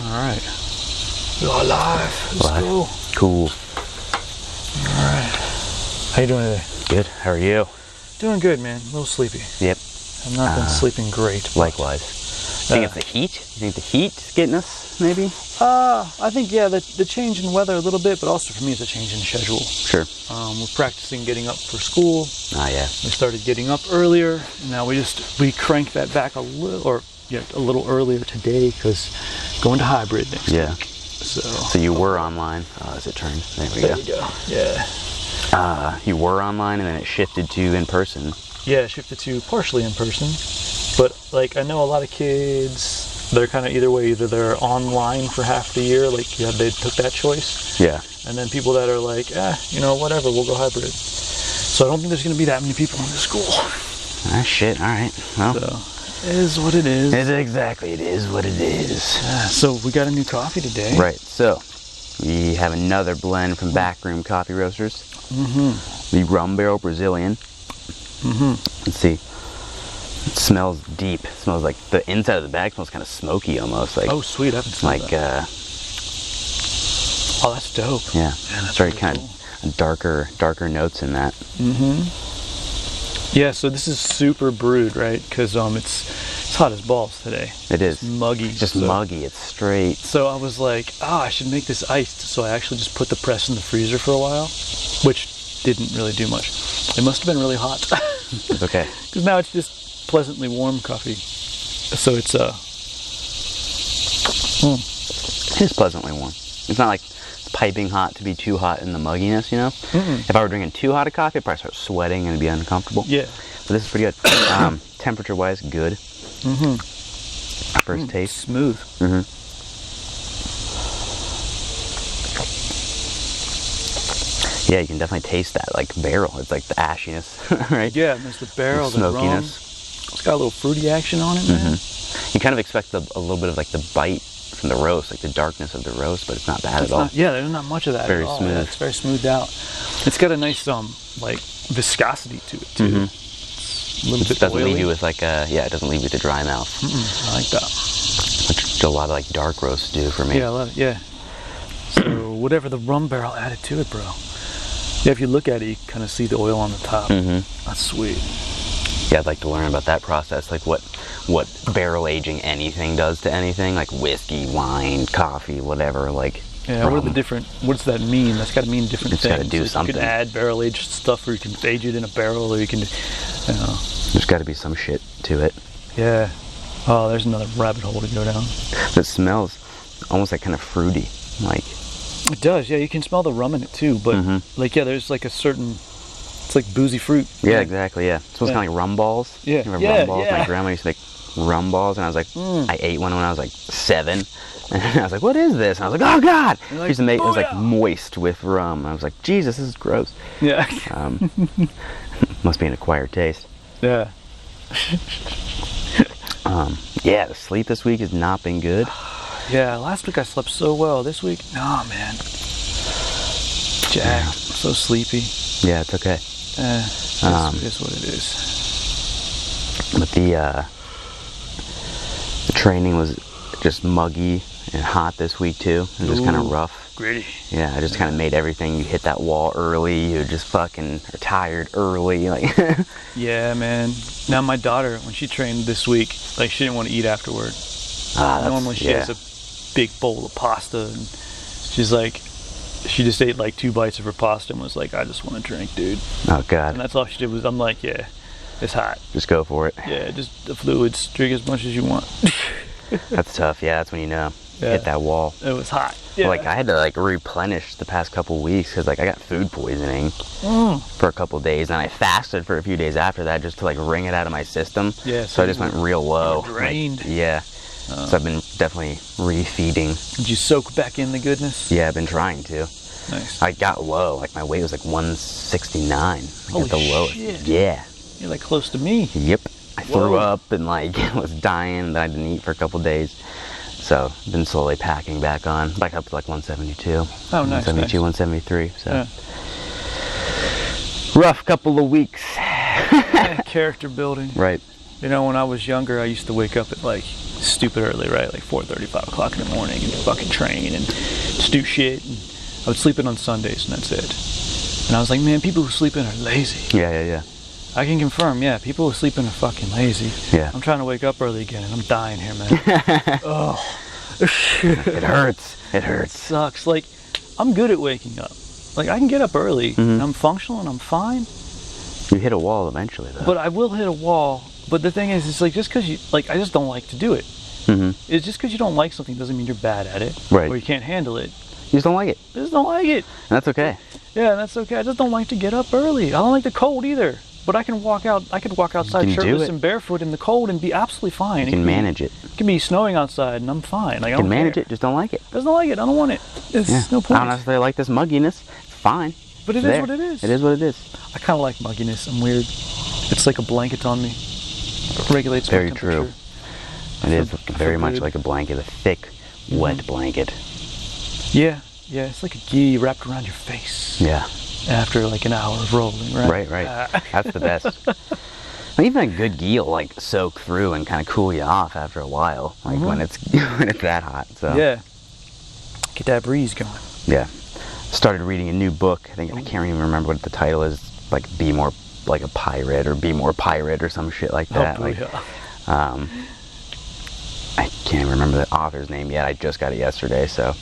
Alright. We are live. Let's go. Cool. Alright. How you doing today? Good. How are you? Doing good, man. A little sleepy. Yep. I've not been sleeping great. Likewise. You think it's the heat? You think the heat's getting us, maybe? I think, yeah, the change in weather a little bit, but also for me it's a change in schedule. Sure. We're practicing getting up for school. Ah, yeah. We started getting up earlier, and now we cranked that back a little earlier today because going to hybrid next week. So you were online. Oh, as it turned. There we go. Yeah. You were online, and then it shifted to in person. Yeah, it shifted to partially in person. But, like, I know a lot of kids, they're kind of either way. Either they're online for half the year, like, they took that choice. Yeah. And then people that are like, whatever, we'll go hybrid. So I don't think there's going to be that many people in the school. Ah, shit. All right. Well. So, it is what it is. It is what it is. So we got a new coffee today. Right. So we have another blend from Backroom Coffee Roasters. Mm-hmm. The Rum Barrel Brazilian. Mm-hmm. Let's see. It smells deep. It smells like the inside of the bag smells kind of smoky almost. Like, oh, sweet. I haven't smelled that. Oh, that's dope. Yeah. That's very really kind of darker notes in that. Mm-hmm. Yeah, so this is super brewed, right? Because it's hot as balls today. It is. It's muggy. It's just muggy. It's straight. So I was like, I should make this iced. So I actually just put the press in the freezer for a while, which didn't really do much. It must have been really hot. It's okay. Because now it's just pleasantly warm coffee. So it's It's pleasantly warm. It's not like piping hot to be too hot in the mugginess, you know? If I were drinking too hot a coffee, I'd probably start sweating and it'd be uncomfortable. Yeah. But this is pretty good. Temperature-wise, good. First taste. Smooth. Yeah, you can definitely taste that, like, barrel. It's like the ashiness, right? Yeah, and there's the barrel, the smokiness. rum. It's got a little fruity action on it, man. You kind of expect a little bit of, like, the bite from the roast, like the darkness of the roast, but it's not bad at all. Yeah, there's not much of that very at all. smooth. Yeah, it's very smoothed out. It's got a nice, like, viscosity to it, too. It's a little bit doesn't oily. leave you with, like, it doesn't leave you with a dry mouth. I like that. Which a lot of, like, dark roasts do for me. Yeah, I love it, yeah. So, whatever the rum barrel added to it, bro. Yeah, if you look at it, you kind of see the oil on the top. That's sweet. Yeah, I'd like to learn about that process, like what barrel aging anything does to anything, like whiskey, wine, coffee, whatever, like. Yeah, what does that mean? That's got to mean different things. It's got to do something. You can add barrel aged stuff, or you can age it in a barrel, or you can, There's got to be some shit to it. Yeah. Oh, there's another rabbit hole to go down. It smells almost like kind of fruity, like. It does, yeah. You can smell the rum in it too, but there's like a certain. It's like boozy fruit. Yeah, exactly. Yeah, it smells kind of like rum balls. Yeah, you remember rum balls? My grandma used to make rum balls, and I was like, I ate one when I was like 7, and I was like, what is this? And I was like, oh god! Like, she used to make it was like moist with rum. I was like, Jesus, this is gross. Yeah. Must be an acquired taste. Yeah. Yeah, the sleep this week has not been good. Yeah, last week I slept so well. This week, no, man. Jack, I'm so sleepy. Yeah, it's okay. It is what it is. But the training was just muggy and hot this week too. It was just kind of rough. Gritty. Yeah, I just kind of made everything. You hit that wall early. You just fucking are tired early. Like. Yeah, man. Now my daughter, when she trained this week, like she didn't want to eat afterward. Normally she has a big bowl of pasta, and she's like, she just ate like 2 bites of her pasta and was like, I just want to drink, dude. Oh god. And that's all she did was, I'm like, yeah, it's hot. Just go for it. Yeah, just the fluids, drink as much as you want. That's tough. Yeah, that's when you know. Hit that wall. It was hot. Yeah. Like I had to like replenish the past couple weeks because like I got food poisoning for a couple days, and I fasted for a few days after that just to like wring it out of my system. Yeah. So I just went real low. Drained. Like, yeah. So I've been definitely refeeding. Did you soak back in the goodness? Yeah, I've been trying to. Nice. I got low. Like my weight was like 169. Holy at the lowest. shit. Yeah. You're like close to me. Yep. I threw up and like was dying. Then I didn't eat for a couple days. So been slowly packing back on. Back up to like 172. Oh, nice. 172, 173. So yeah. rough couple of weeks. Yeah, character building. Right. You know, when I was younger, I used to wake up at like stupid early, right? Like 4:30, 5 o'clock in the morning and fucking train and just do shit. And I would sleep in on Sundays and that's it. And I was like, man, people who sleep in are lazy. Yeah. I can confirm, yeah, people who sleep in are fucking lazy. Yeah. I'm trying to wake up early again and I'm dying here, man. Oh. It hurts. It hurts. It sucks. Like, I'm good at waking up. Like, I can get up early and I'm functional and I'm fine. You hit a wall eventually, though. But I will hit a wall. But the thing is, it's like, just because you, like, I just don't like to do it. It's just because you don't like something doesn't mean you're bad at it. Right. Or you can't handle it. You just don't like it. I just don't like it. And that's okay. Yeah, that's okay. I just don't like to get up early. I don't like the cold either. But I can walk out. I could walk outside shirtless and barefoot in the cold and be absolutely fine. You can manage it. It can be snowing outside and I'm fine. Like, you can manage it. Just don't like it. Just don't like it. I don't want it. It's no point. I don't necessarily like this mugginess. It's fine. But it is what it is. It is what it is. I kind of like mugginess. I'm weird. It's like a blanket on me. It regulates my temperature. Very true. It is very much like a blanket, a thick, wet blanket. Yeah. It's like a gi wrapped around your face. Yeah. After like an hour of rolling, right? Right. That's the best. Even a good gi will like soak through and kind of cool you off after a while, like when it's that hot. So yeah, get that breeze going. Yeah, started reading a new book. I can't even remember what the title is. Like Be More Like a Pirate or Be More Pirate or some shit like that. I can't even remember the author's name yet. I just got it yesterday, so.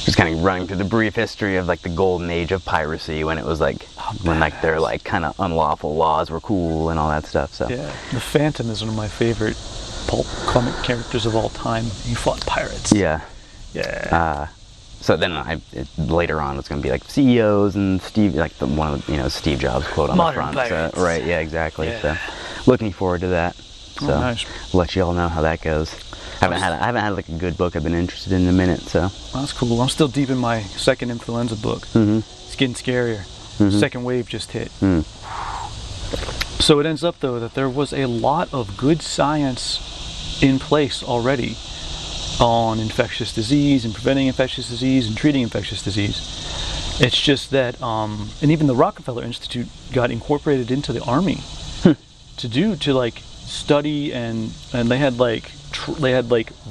Just kind of running through the brief history of like the golden age of piracy when it was like when like their like kind of unlawful laws were cool and all that stuff. So yeah, the Phantom is one of my favorite pulp comic characters of all time. He fought pirates. Yeah. So then later on it's going to be like CEOs and Steve, like Steve Jobs quote on Modern the front. Pirates. So, right. Yeah. Exactly. Yeah. So looking forward to that. So nice. Let you all know how that goes. I haven't had like a good book I've been interested in a minute, so. Well, that's cool. I'm still deep in my second influenza book. It's getting scarier. Second wave just hit. So it ends up though that there was a lot of good science in place already on infectious disease and preventing infectious disease and treating infectious disease. It's just that, and even the Rockefeller Institute got incorporated into the Army to like study and they had like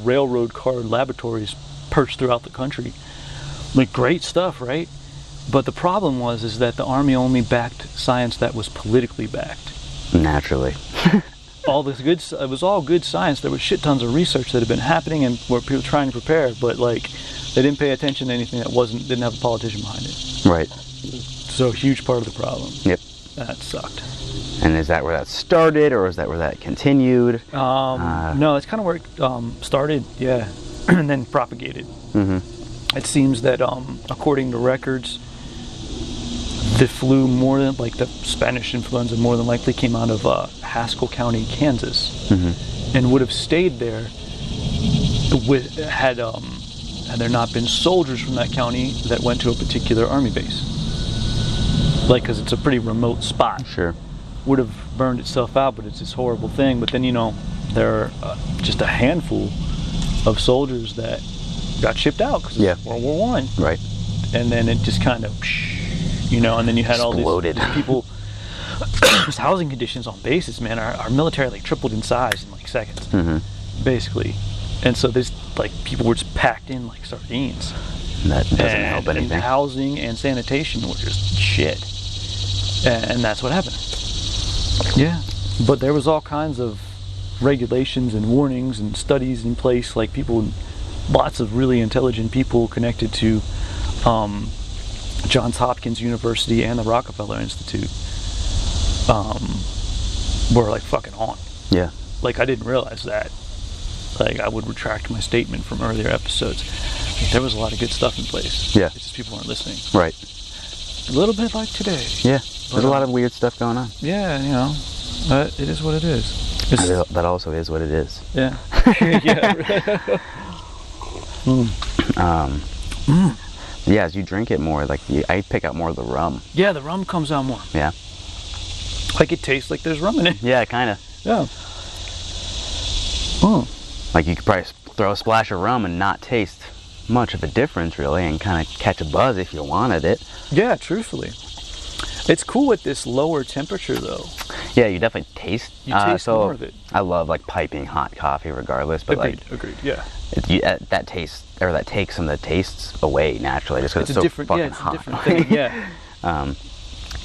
railroad car laboratories perched throughout the country. Like great stuff, right? But the problem is that the Army only backed science that was politically backed. Naturally. It was all good science. There was shit tons of research that had been happening and where people were trying to prepare, but like they didn't pay attention to anything that didn't have a politician behind it. Right. So a huge part of the problem. Yep. That sucked. And is that where that started, or is that where that continued? No, that's kind of where it started, yeah, and then propagated. It seems that, according to records, the flu the Spanish influenza more than likely came out of Haskell County, Kansas, and would have stayed there had there not been soldiers from that county that went to a particular army base. Like, because it's a pretty remote spot. Sure. Would have burned itself out, but it's this horrible thing. But then, there are just a handful of soldiers that got shipped out because it's World War I. Right. And then it just kind of, and then you had exploded. all these people. Just housing conditions on bases, man, our military like tripled in size in like seconds, basically. And so there's like people were just packed in like sardines. That doesn't help anything. And housing and sanitation were just shit. And that's what happened. Yeah. But there was all kinds of regulations and warnings and studies in place, like lots of really intelligent people connected to Johns Hopkins University and the Rockefeller Institute were like fucking on. Yeah. Like I didn't realize that. Like I would retract my statement from earlier episodes. There was a lot of good stuff in place. Yeah. It's just people weren't listening. Right. A little bit like today. Yeah. There's a lot of weird stuff going on. Yeah, it is what it is. That also is what it is. Yeah. Yeah, as you drink it more, like I pick out more of the rum. Yeah, the rum comes out more. Yeah. Like it tastes like there's rum in it. Yeah, kind of. Yeah. Like you could probably throw a splash of rum and not taste much of a difference really, and kind of catch a buzz if you wanted it. Yeah, truthfully. It's cool at this lower temperature though. Yeah, you definitely taste. You taste more of it. I love like piping hot coffee, regardless. But agreed. Yeah. That tastes, or that takes some of the tastes away naturally, just because it's so fucking hot. It's a different thing. Yeah.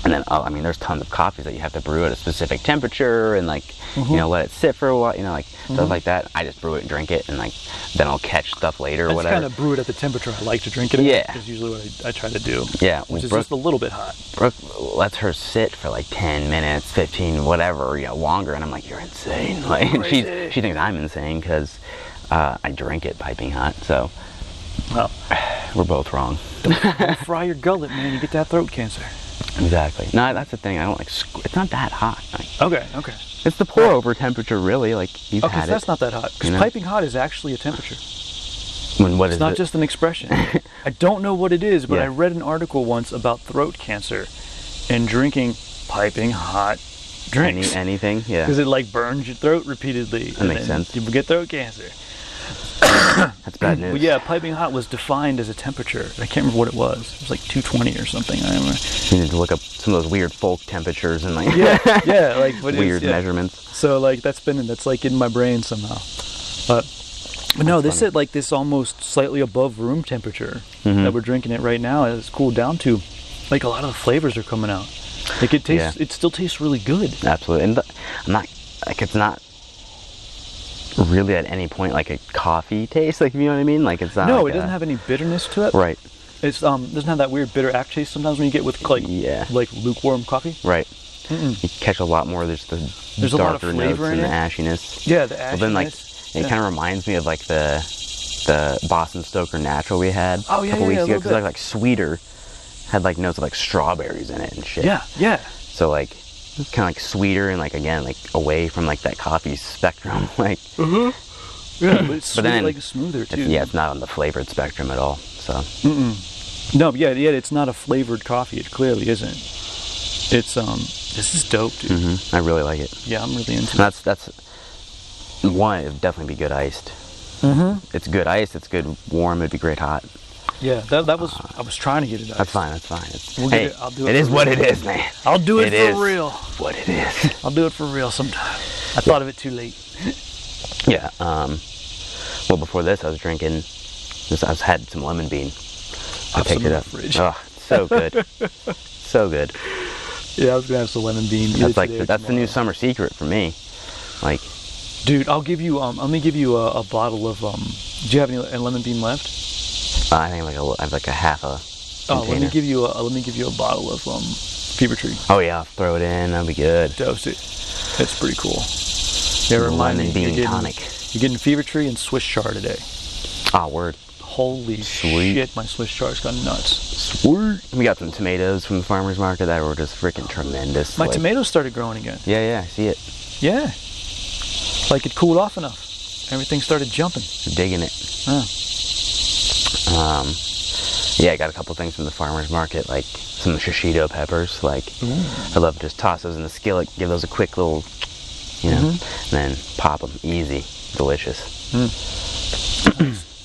And then, I mean, there's tons of coffees that you have to brew at a specific temperature and, like, you know, let it sit for a while, you know, like, stuff like that. I just brew it and drink it, and, like, then I'll catch stuff later or whatever. I just kind of brew it at the temperature I like to drink it at. Yeah. That's usually what I try to do. Yeah. Which is just a little bit hot. Brooke lets her sit for, like, 10 minutes, 15, whatever, you know, longer, and I'm like, you're insane. Like, she thinks I'm insane because I drink it piping hot, so we're both wrong. Don't fry your gullet, man. You get that throat cancer. Exactly. No, that's the thing. I don't like. It's not that hot. Like, okay. It's the pour over temperature, really. Like you've had it. That's not that hot. Because piping hot is actually a temperature. It's not just an expression. I don't know what it is, but I read an article once about throat cancer and drinking piping hot drinks. Anything, yeah. Because it like burns your throat repeatedly. That makes sense. You get throat cancer. That's bad news. Well, yeah, piping hot was defined as a temperature. I can't remember what it was. It was like 220 or something. I remember. You need to look up some of those weird folk temperatures and like like weird measurements. So like that's like in my brain somehow. But no, this is like this almost slightly above room temperature that we're drinking it right now. It's cooled down to like a lot of the flavors are coming out. Like it tastes, it still tastes really good. Absolutely, and I'm not like it's not really at any point like a coffee taste, like, you know what I mean? Like it's not. No, like it doesn't have any bitterness to it. Right. It's doesn't have that weird bitter aftertaste sometimes when you get with like lukewarm coffee. Right. You catch a lot more. There's a lot of darker flavor notes in and it. the ashiness. Yeah, the ashiness. Well, then like it kind of reminds me of like the Boston Stoker Natural we had a couple weeks ago, because like sweeter, had like notes of like strawberries in it and shit. Yeah. So like kind of like sweeter and like again like away from like that coffee spectrum, like. Yeah, but it's then like smoother too. It's not on the flavored spectrum at all. So. No, it's not a flavored coffee. It clearly isn't. It's this is dope, dude. I really like it. Yeah, I'm really into it. That's one. It'd definitely be good iced. It's good iced. It's good warm. It'd be great hot. Yeah, that was. I was trying to get it iced. That's fine. Hey, I'll do it. It is what it is, man. I'll do it for real. What it is. I'll do it for real sometime. I thought of it too late. Yeah. Well, before this, I was drinking. I had some Lemonbean. I picked it up. Oh, so good. So good. Yeah, I was gonna have some Lemonbean. That's the new summer secret for me. Like, dude, I'll give you. Let me give you a bottle of. Do you have any Lemonbean left? I think I have like a half a. Container. Let me give you a bottle of Fever Tree. Oh yeah, I'll throw it in. That'll be good. Dose it. That's pretty cool. Yeah, Lemonbean tonic. You're getting Fever Tree and Swiss Char today. Ah, word. Holy shit, my Swiss Char's got nuts. Sweet. We got some tomatoes from the farmer's market that were just freaking tremendous. My tomatoes started growing again. Yeah, I see it. Yeah. Like it cooled off enough. Everything started jumping. Digging it. Yeah, I got a couple things from the farmer's market, like some shishito peppers. Like, I love to just toss those in the skillet, give those a quick little, and then pop them. Easy. Delicious.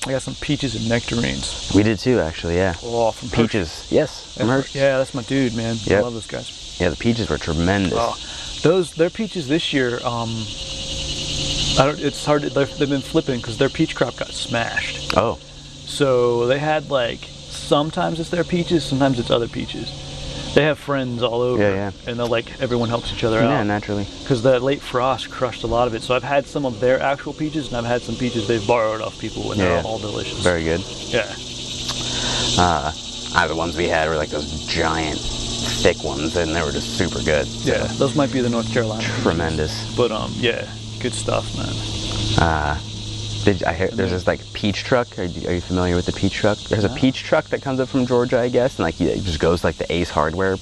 I got some peaches and nectarines. We did too, actually, yeah. Oh, from peaches. Hirsch. Yes, from Hirsch. Yeah, that's my dude, man. Yep. I love those guys. Yeah, the peaches were tremendous. Their peaches this year, it's hard. They've been flipping because their peach crop got smashed. Oh. So they had sometimes it's their peaches, sometimes it's other peaches. They have friends all over, and they're everyone helps each other out. Yeah, naturally. Because the late frost crushed a lot of it. So I've had some of their actual peaches, and I've had some peaches they've borrowed off people, and they're all delicious. Very good. Yeah. The ones we had were like those giant, thick ones, and they were just super good. So. Yeah, those might be the North Carolina tremendous. Peaches. But yeah, good stuff, man. There's this peach truck. Are you familiar with the peach truck? There's a peach truck that comes up from Georgia, I guess, and it just goes to the Ace Hardware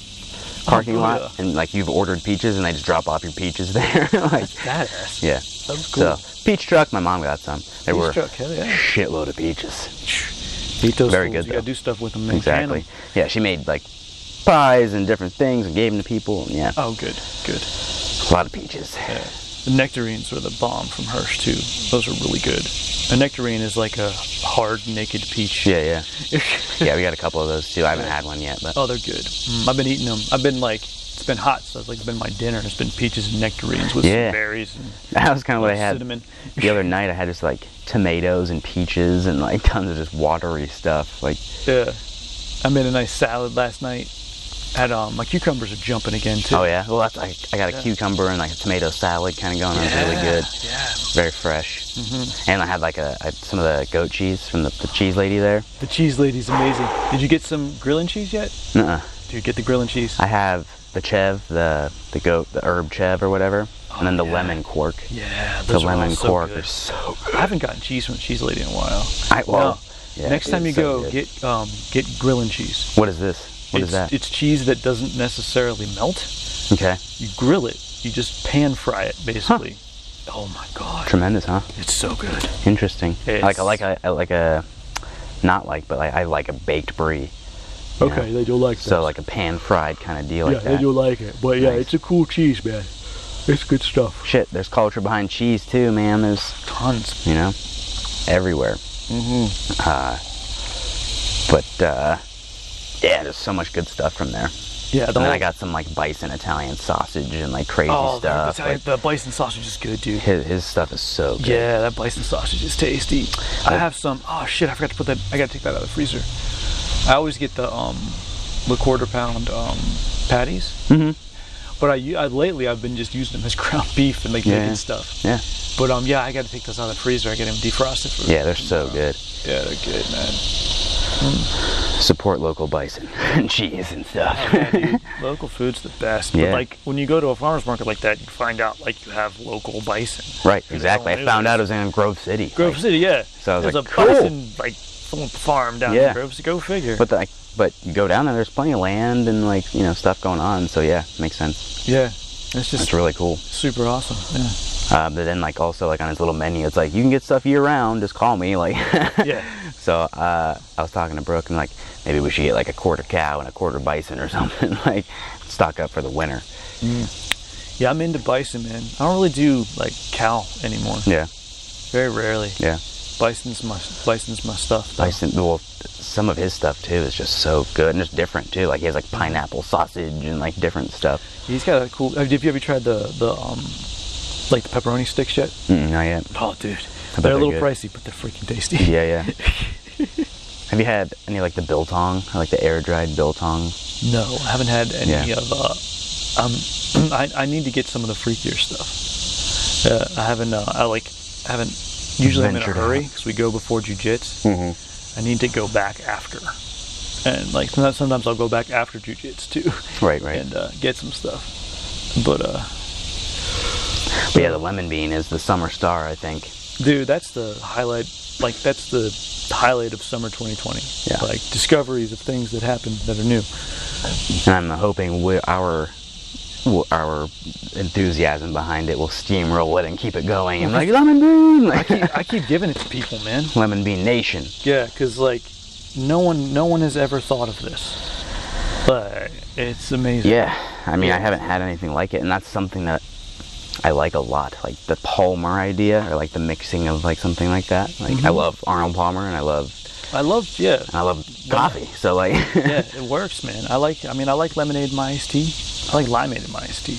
parking lot, and you've ordered peaches, and they just drop off your peaches there. That's badass. Yeah. That's cool. So peach truck. My mom got some. There were hell yeah. shitload of peaches. Eat those. Very fools. good. You gotta do stuff with them. Exactly. Yeah, she made pies and different things and gave them to people. And yeah. Oh, good. A lot of peaches. Yeah. The nectarines were the bomb from Hirsch too. Those are really good. A nectarine is like a hard, naked peach. Yeah. Yeah, we got a couple of those too. I haven't had one yet, but they're good. I've been eating them. It's it's been hot, so it's been my dinner. It's been peaches and nectarines with some berries. And that was kind of what I had cinnamon. The other night. I had just like tomatoes and peaches and like tons of just watery stuff. Like I made a nice salad last night. Had my cucumbers are jumping again too. Oh yeah, well I got a cucumber and like a tomato salad kind of going on. It's really good. Yeah, very fresh. And I had like some of the goat cheese from the cheese lady there. The cheese lady's amazing. Did you get some grilling cheese yet? Nuh-uh. Dude, get the grilling cheese. I have the chev, the herb chev or whatever, and then the lemon quark. Yeah, those the lemon quark are so good. I haven't gotten cheese from the cheese lady in a while. Next time you go, get grilling cheese. What is this? What is that? It's cheese that doesn't necessarily melt. Okay. You grill it. You just pan fry it, basically. Oh my god. Tremendous, huh? It's so good. Interesting. I like a baked brie. Okay, they do like that. So like a pan fried kind of deal like that. Yeah, they do like it. But yeah, it's a cool cheese, man. It's good stuff. Shit, there's culture behind cheese too, man. There's tons. You know, everywhere. Yeah, there's so much good stuff from there. Yeah, and then I got some like bison Italian sausage and like crazy stuff. The bison sausage is good, dude. His stuff is so good. Yeah, that bison sausage is tasty. I have some. Oh shit, I forgot to put that. I gotta take that out of the freezer. I always get the quarter-pound patties. But lately I've been just using them as ground beef and like making stuff. Yeah. But I gotta take those out of the freezer. I get them defrosted for. Yeah, they're so good. Yeah, they're good, man. Support local bison and cheese and stuff. Oh, yeah, dude. Local food's the best. Yeah. But like when you go to a farmer's market like that, you find out like you have local bison. Right, exactly. I found out it was in Grove City. Grove City, yeah. So I was There's like, a bison farm down in Grove City. Go figure. But you go down there, there's plenty of land and like stuff going on. So yeah, makes sense. Yeah, it's really cool. Super awesome. Yeah. But then like also like on his little menu, it's like you can get stuff year round. Just call me. Like. Yeah. So I was talking to Brooke and like maybe we should get like a quarter cow and a quarter bison or something. Like stock up for the winter. Yeah, I'm into bison, man. I don't really do like cow anymore. Yeah. Very rarely. Yeah. Bison's my stuff. Though. Bison. Well, some of his stuff too is just so good and it's different too. Like he has like pineapple sausage and like different stuff. He's got a cool. Have you ever tried the pepperoni sticks yet? Not yet. Oh, dude, they're a little pricey, but they're freaking tasty. Yeah. Have you had any like the biltong or like the air dried biltong? No, I haven't had any of. I need to get some of the freakier stuff. I haven't. Usually I'm in a hurry because we go before jujitsu. I need to go back after, and like sometimes I'll go back after jujitsu too. Right. And get some stuff. But yeah, the Lemonbean is the summer star, I think. Dude, that's the highlight. Like that's the highlight of summer 2020. Yeah. Like discoveries of things that happen that are new. And I'm hoping our enthusiasm behind it will steamroll it and keep it going. I'm like, Lemonbean! Like, I keep giving it to people, man. Lemonbean Nation. Yeah, because like no one has ever thought of this, but it's amazing. Yeah, I mean I haven't had anything like it, and that's something that I like a lot, like the Palmer idea, or like the mixing of like something like that. Like I love Arnold Palmer, and I love coffee. So like yeah, it works, man. I like lemonade in my iced tea. I like limeade in my iced tea.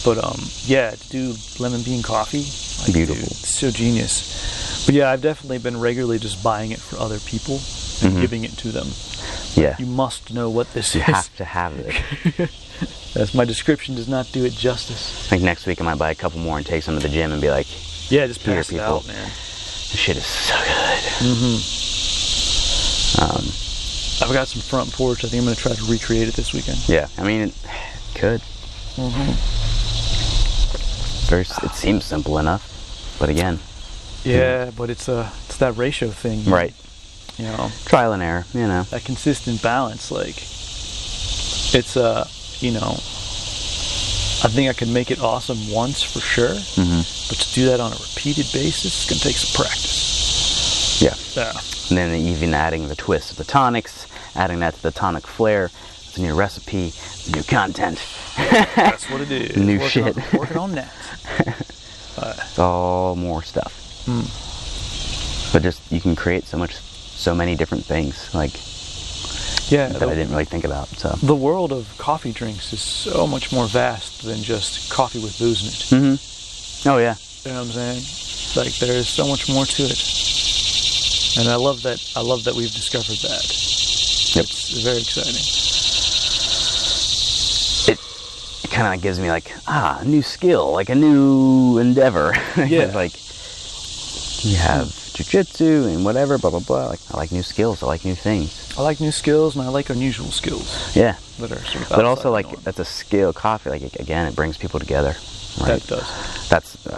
But to do Lemonbean coffee, like, beautiful. Dude, it's so genius. But yeah, I've definitely been regularly just buying it for other people and giving it to them. Yeah, you must know what this is. You have to have it. That's my description does not do it justice. I think next week I might buy a couple more and take some to the gym and be like, yeah, just pass it out, man. This shit is so good. I've got some front porch. I think I'm going to try to recreate it this weekend. Yeah, I mean, it could. It seems simple enough, but again. Yeah, but it's that ratio thing. Right. Trial and error, That consistent balance, like, it's I think I can make it awesome once for sure, but to do that on a repeated basis, it's going to take some practice. Yeah. And then even adding the twist of the tonics, adding that to the tonic flair, it's a new recipe, new content. That's what it is. New shit. Working on that. It's all more stuff. But just, you can create so many different things. Like, Yeah, that I didn't really think about. So the world of coffee drinks is so much more vast than just coffee with booze in it. Mm-hmm. Oh yeah. You know what I'm saying? Like there's so much more to it, and I love that we've discovered that. Yep. It's very exciting. It kind of gives me like a new skill, like a new endeavor. Yeah. Like you have jujitsu and whatever, blah blah blah. Like I like new skills. I like new things. I like new skills, and I like unusual skills. Yeah. That are sort of but also outside the like norm. that's a skill. Coffee, like again, it brings people together. Right? That does.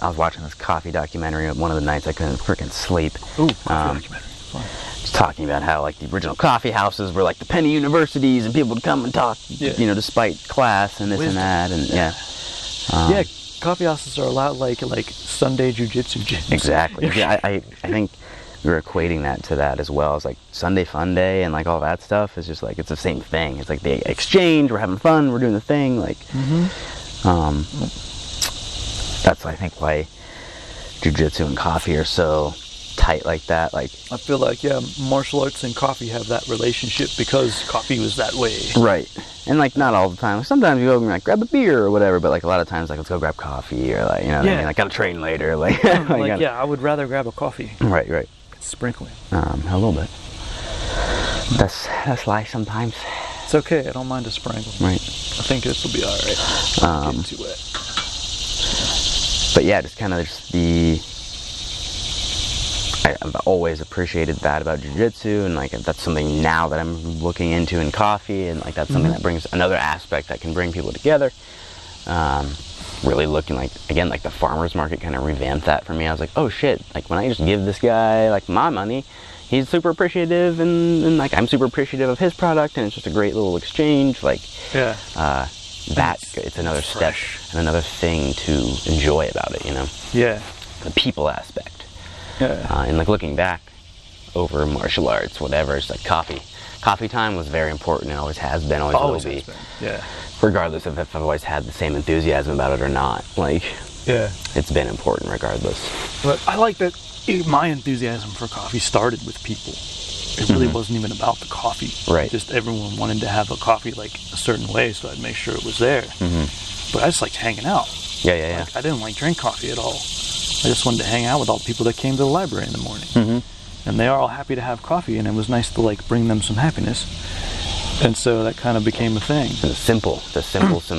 I was watching this coffee documentary one of the nights I couldn't freaking sleep. Ooh, coffee documentary. Fun. Just talking about how like the original coffee houses were like the penny universities, and people would come and talk, despite class and this Wisdom. and that, and yeah, coffee houses are a lot like Sunday jujitsu gyms. Exactly. Yeah, I think we were equating that to that as well. It's like Sunday fun day and like all that stuff is just like it's the same thing. It's like the exchange, we're having fun, we're doing the thing, like that's I think why jujitsu and coffee are so tight like that. Like I feel like martial arts and coffee have that relationship because coffee was that way. Right. And like not all the time. Sometimes you go and like grab a beer or whatever, but like a lot of times like let's go grab coffee or like what I mean? Like gotta train later. Like, I would rather grab a coffee. Right. Sprinkling. A little bit. That's life sometimes. It's okay, I don't mind a sprinkle. Right. I think this will be alright. Get too wet. But yeah, just kind of I've always appreciated that about jiu-jitsu, and like that's something now that I'm looking into in coffee, and like that's something that brings another aspect that can bring people together. Really looking like, again, like the farmer's market kind of revamped that for me. I was like, oh shit, like when I just give this guy like my money, he's super appreciative, and like I'm super appreciative of his product, and it's just a great little exchange. Like it's another step and another thing to enjoy about it, Yeah. The people aspect. Yeah. And like looking back over martial arts, whatever, it's like coffee time was very important. It always has been, always will be. Yeah. Regardless of if I've always had the same enthusiasm about it or not. Like, it's been important regardless. But I like that my enthusiasm for coffee started with people. It really wasn't even about the coffee. Right. Just everyone wanted to have a coffee like a certain way, so I'd make sure it was there. But I just liked hanging out. Yeah. Like, I didn't like drink coffee at all. I just wanted to hang out with all the people that came to the library in the morning. And they are all happy to have coffee, and it was nice to like bring them some happiness. And so that kind of became a thing. The simple.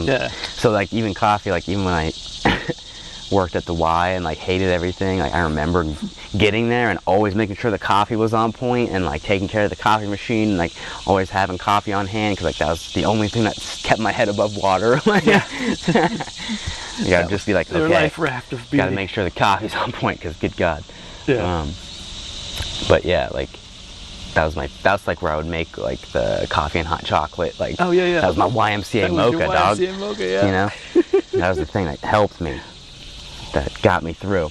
Yeah. So like even coffee, like even when I worked at the Y and like hated everything, like I remember getting there and always making sure the coffee was on point, and like taking care of the coffee machine, and like always having coffee on hand, because like that was the only thing that kept my head above water. You gotta just be like, okay, life raft of beauty. Gotta make sure the coffee's on point, because good God. Yeah. But yeah, like that's like where I would make like the coffee and hot chocolate. Like, oh yeah. That was my YMCA mocha, dog. YMCA mocha, yeah. That was the thing that helped me, that got me through.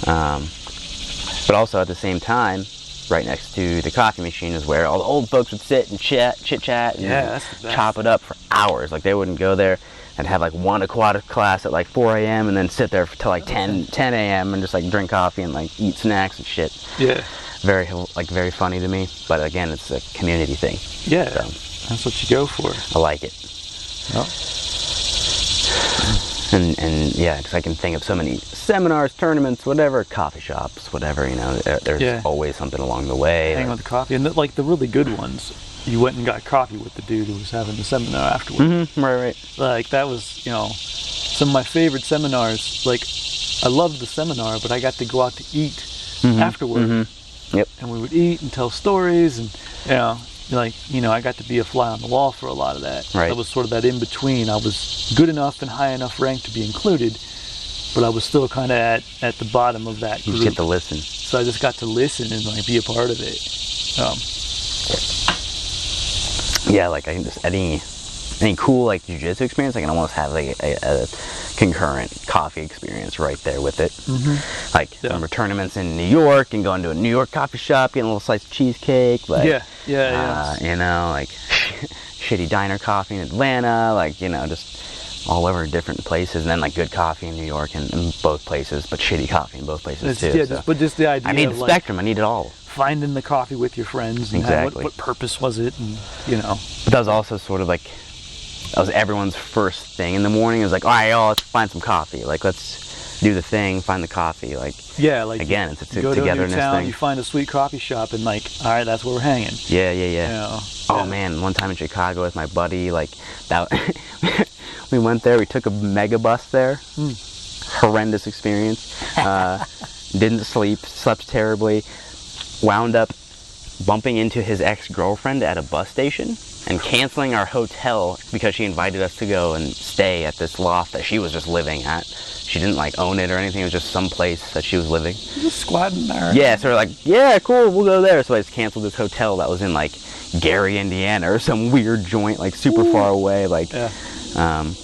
But also at the same time, right next to the coffee machine is where all the old folks would sit and chit chat and chop it up for hours. Like they wouldn't go there and have like one aquatic class at like 4 a.m. and then sit there till like 10 a.m. and just like drink coffee and like eat snacks and shit. Yeah. Very funny to me, but again, it's a community thing. Yeah, so, that's what you go for. I like it. Oh. And yeah, because I can think of so many seminars, tournaments, whatever, coffee shops, whatever, there's always something along the way. Hang with the coffee, and like the really good ones, you went and got coffee with the dude who was having the seminar afterwards. Right. Like that was, some of my favorite seminars. Like I loved the seminar, but I got to go out to eat afterward. Yep. And we would eat and tell stories, and I got to be a fly on the wall for a lot of that. Right. That was sort of that in between. I was good enough and high enough ranked to be included, but I was still kind of at the bottom of that group. You get to listen. So I just got to listen and like be a part of it. Yeah, like I can just any cool like jiu-jitsu experience, I can almost have like a concurrent coffee experience right there with it. Like some tournaments in New York, and going to a New York coffee shop, getting a little slice of cheesecake. Like, like shitty diner coffee in Atlanta, like just all over different places, and then like good coffee in New York and in both places, but shitty coffee in both places too. Yeah, but just the idea. I need the spectrum. I need it all. finding the coffee with your friends and what purpose was it, and But that was also sort of like, that was everyone's first thing in the morning. It was like, all right, let's find some coffee. Like, let's do the thing, find the coffee. Like, again, it's a togetherness thing. You find a sweet coffee shop and like, all right, that's where we're hanging. Yeah. Oh man, one time in Chicago with my buddy, like that. We went there. We took a mega bus there. Horrendous experience. Didn't sleep. Slept terribly. Wound up bumping into his ex-girlfriend at a bus station and canceling our hotel because she invited us to go and stay at this loft that she was just living at. She didn't like own it or anything. It was just some place that she was living. Just squatting there. Yeah, so we're like, yeah, cool, we'll go there. So I just canceled this hotel that was in like Gary, Indiana, or some weird joint, like super far away. Like, and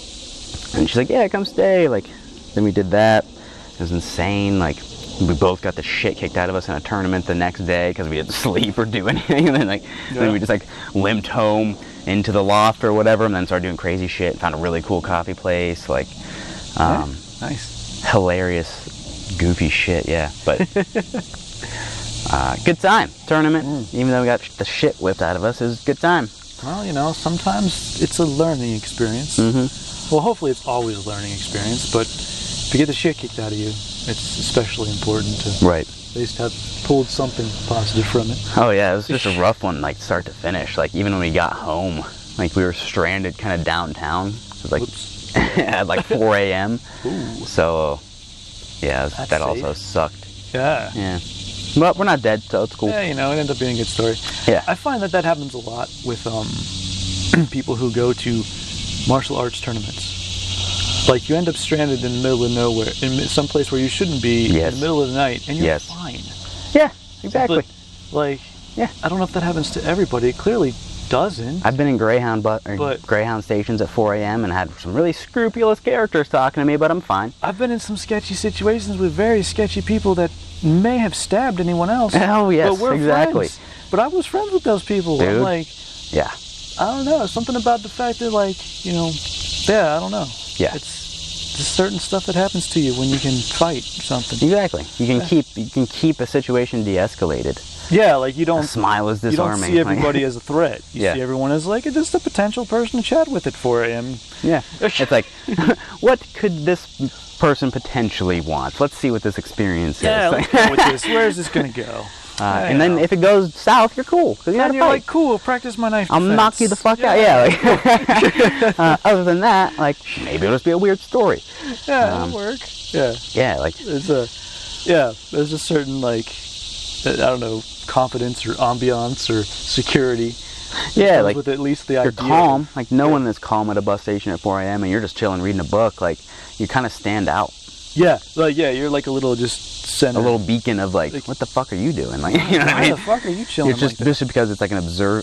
she's like, yeah, come stay. Like, then we did that. It was insane. Like, we both got the shit kicked out of us in a tournament the next day because we didn't sleep or do anything. And then then we just like limped home into the loft or whatever, and then started doing crazy shit. Found a really cool coffee place. Like, nice, hilarious, goofy shit. Yeah, but good time tournament. Even though we got the shit whipped out of us, it was a good time. Well, sometimes it's a learning experience. Well, hopefully it's always a learning experience, but if you get the shit kicked out of you, it's especially important to at least have pulled something positive from it. Oh yeah, it was just a rough one, like start to finish. Like even when we got home, like we were stranded kind of downtown. It was like at like 4 a.m. So yeah, that also sucked. Yeah. But we're not dead, so it's cool. Yeah, it ended up being a good story. Yeah. I find that happens a lot with people who go to martial arts tournaments. Like, you end up stranded in the middle of nowhere, in some place where you shouldn't be, in the middle of the night, and you're fine. Yeah, exactly. But, like, I don't know if that happens to everybody. It clearly doesn't. I've been in Greyhound stations at 4 a.m. and had some really scrupulous characters talking to me, but I'm fine. I've been in some sketchy situations with very sketchy people that may have stabbed anyone else. Oh, yes, but we're exactly. Friends. But I was friends with those people. Dude. I'm like, I don't know, something about the fact that, like, I don't know. Yeah. It's just certain stuff that happens to you when you can fight or something. Exactly. You can keep a situation de-escalated. Yeah, like you don't... A smile is disarming. You don't see everybody as a threat. You see everyone as like just a potential person to chat with at 4 a.m. Yeah. It's like, what could this person potentially want? Let's see what this experience is. Yeah, let's go with this. Where is this going to go? And then if it goes south, you're cool. Then you're like, cool, practice my knife defense. I'll knock you the fuck out. Yeah. Like, other than that, like, maybe it'll just be a weird story. Yeah, it'll work. Yeah. Yeah, like... There's a certain, like, I don't know, confidence or ambiance or security. Yeah, like, with at least the idea. You're calm. Like, no one is calm at a bus station at 4 a.m. and you're just chilling reading a book. Like, you kind of stand out. Yeah, like, you're like a little just center. A little beacon of like, what the fuck are you doing? Like, you know what I mean? Why the fuck are you chilling? It's just this is because it's like an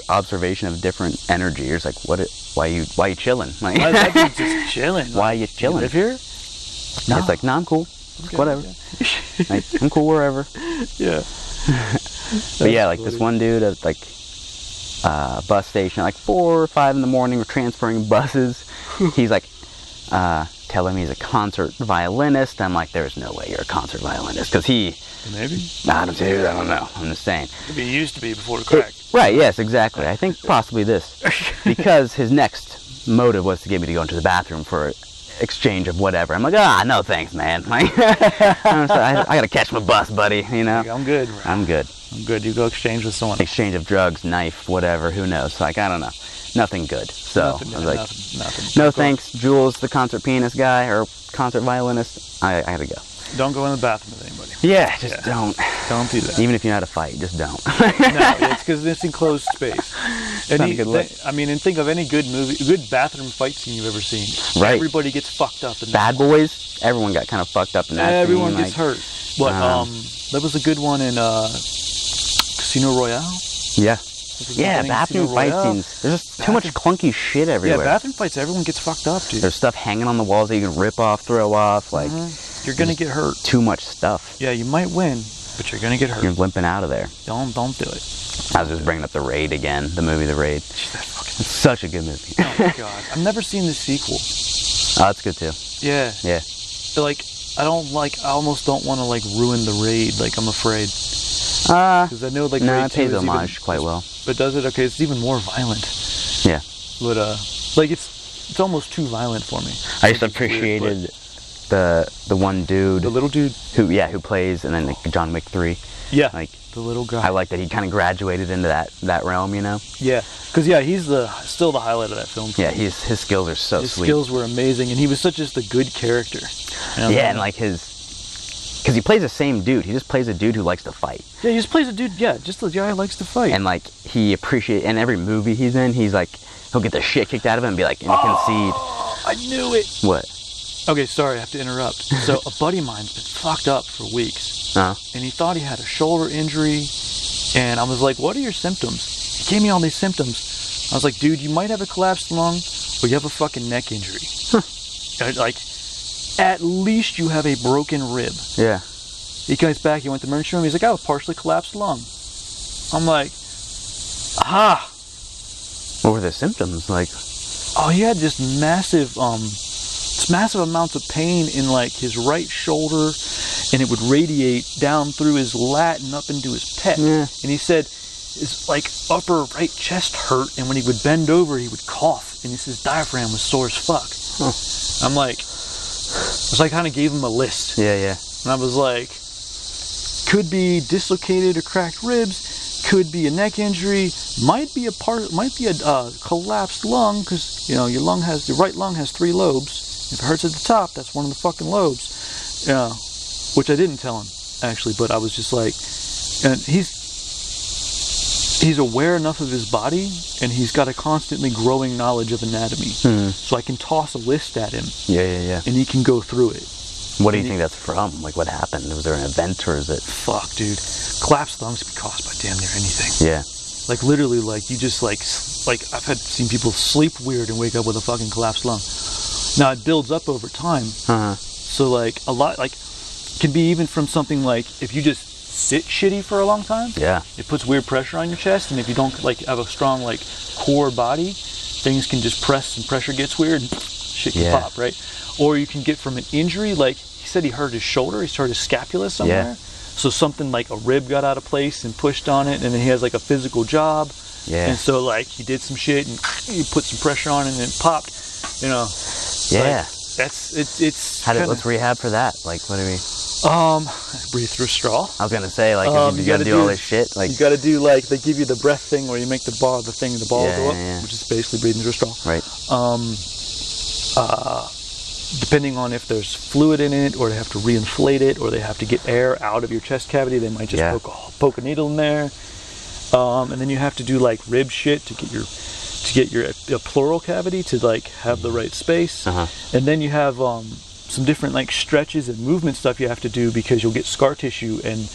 observation of different energy. You're just like, why you chilling? Like, that dude's just chilling. Why are you chilling? You live here? No. It's like, no, I'm cool. Okay, whatever. Yeah. Like, I'm cool wherever. Yeah. But yeah, like this one dude at like bus station at like 4 or 5 in the morning, we're transferring buses. He's like telling me he's a concert violinist. I'm like, there's no way you're a concert violinist, because maybe I don't know. I'm just saying. Maybe he used to be before the crack. Right? Yes, exactly. I think possibly this, because his next motive was to get me to go into the bathroom for exchange of whatever. I'm like, no thanks, man. Like, I gotta catch my bus, buddy. You know. I'm good. I'm good. You go exchange with someone. Exchange of drugs, knife, whatever. Who knows? Like, I don't know. Nothing good. So I was like, nothing. No thanks, Jules, the concert pianist guy or concert violinist. I gotta go. Don't go in the bathroom with anybody. Yeah, just don't. Don't do that. Even if you know how to fight, just don't. No, it's because it's enclosed space. And think of any good bathroom fight scene you've ever seen. Right. Everybody gets fucked up. Bad Boys, everyone got kind of fucked up in that scene. Everyone gets hurt. But that was a good one in Casino Royale. Yeah. Yeah, bathroom fight scenes. There's just too much clunky shit everywhere. Yeah, bathroom fights, everyone gets fucked up, dude. There's stuff hanging on the walls that you can rip off, throw off. Like, you're gonna get hurt. Too much stuff. Yeah, you might win, but you're gonna get hurt. You're limping out of there. Don't do it. I was just bringing up The Raid again, the movie The Raid. It's such a good movie. Oh my god, I've never seen the sequel. Oh, that's good too. Yeah. Yeah. Like, I almost don't want to like ruin The Raid. Like, I'm afraid. Because I know like no, Raid it 2 pays is homage even, quite well. But does it? Okay, it's even more violent. Yeah. But like it's almost too violent for me. I just appreciated the one dude, the little dude who plays, and then like John Wick 3. Yeah. Like the little guy. I like that he kind of graduated into that realm, you know. Yeah. Because he's still the highlight of that film. Yeah, his skills are so his sweet. His skills were amazing, and he was such just a good character. Yeah, and like because he plays the same dude. He just plays a dude who likes to fight. Yeah, he just plays a dude. Yeah, just the guy who likes to fight. And like he appreciates in every movie he's in. He's like he'll get the shit kicked out of him and be like and concede. I knew it. What? Okay, sorry, I have to interrupt. So a buddy of mine's been fucked up for weeks, and he thought he had a shoulder injury. And I was like, "What are your symptoms?" He gave me all these symptoms. I was like, "Dude, you might have a collapsed lung, or you have a fucking neck injury. Like, at least you have a broken rib." Yeah. He comes back. He went to the emergency room. He's like, "I have a partially collapsed lung." I'm like, "Aha!" What were the symptoms like? Oh, he had just massive amounts of pain in like his right shoulder, and it would radiate down through his lat and up into his pec. Yeah. And he said his like upper right chest hurt, and when he would bend over, he would cough, and his diaphragm was sore as fuck. Huh. I'm like, so I kind of gave him a list. Yeah, yeah. And I was like, could be dislocated or cracked ribs, could be a neck injury, might be a collapsed lung, because your right lung has 3 lobes. If it hurts at the top, that's one of the fucking lobes. Which I didn't tell him, actually, but I was just like, and he's aware enough of his body, and he's got a constantly growing knowledge of anatomy. So I can toss a list at him. Yeah. And he can go through it. What do you think that's from? Like, what happened? Was there an event, or is it? Fuck, dude. Collapsed lungs can be caused by damn near anything. Yeah. Like, literally, like, you just, like I've seen people sleep weird and wake up with a fucking collapsed lung. Now, it builds up over time. So, like, a lot, like, can be even from something like, if you just sit shitty for a long time. Yeah. It puts weird pressure on your chest, and if you don't, like, have a strong, like, core body, things can just press and pressure gets weird, and shit can pop, right? Or you can get from an injury, like, he said he hurt his shoulder, he hurt his scapula somewhere. Yeah. So something like a rib got out of place and pushed on it, and then he has, like, a physical job. Yeah. And so, like, he did some shit, and he put some pressure on it, and it popped, Yeah. Like, it's let's rehab for that. Like, what do we... breathe through a straw. I was gonna say, like, you gotta do all this shit. Like, you gotta do, like, they give you the breath thing where you make the ball go up, which is basically breathing through a straw. Right. Depending on if there's fluid in it, or they have to reinflate it, or they have to get air out of your chest cavity, they might just poke a needle in there. And then you have to do, like, rib shit to get your pleural cavity to, like, have the right space. And then you have some different, like, stretches and movement stuff you have to do, because you'll get scar tissue, and